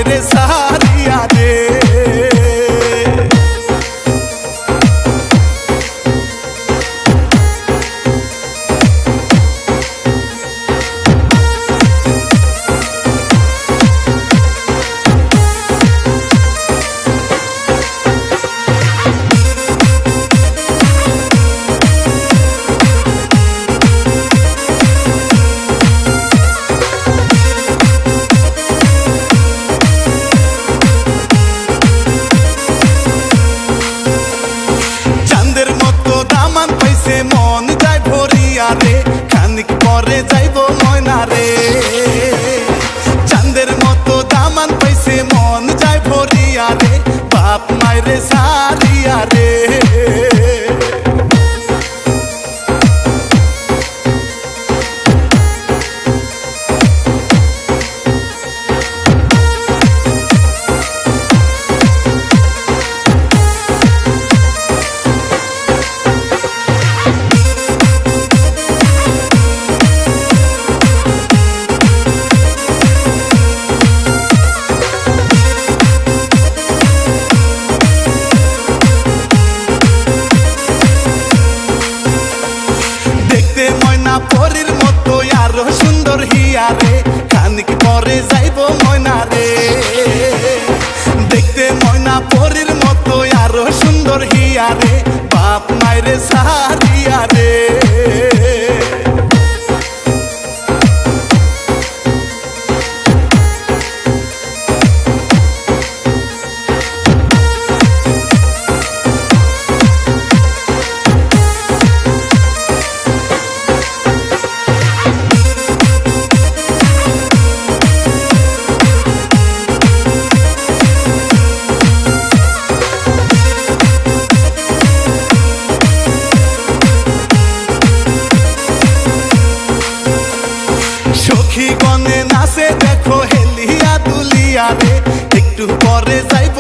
মায়েরে সারিয়া রে। মন যায় ভরিয়া রে, খানিক পরে যাইব ময়না রে। চাঁদের মতো দামান পাইছে মন যায় ভরিয়া রে, বাপ মায়েরে সারিয়া রে। পরীর মতো আরো সুন্দর হিয়া রে, খানিক পরে যাইব ময়না রে। দেখতে ময়না পরীর মতো আরো সুন্দর হিয়া রে, বাপ মায়েরে সারিয়া রে। সখী গনে নাচে দেখো হেলিয়া দুলিয়া রে, একটু পরে যাইব।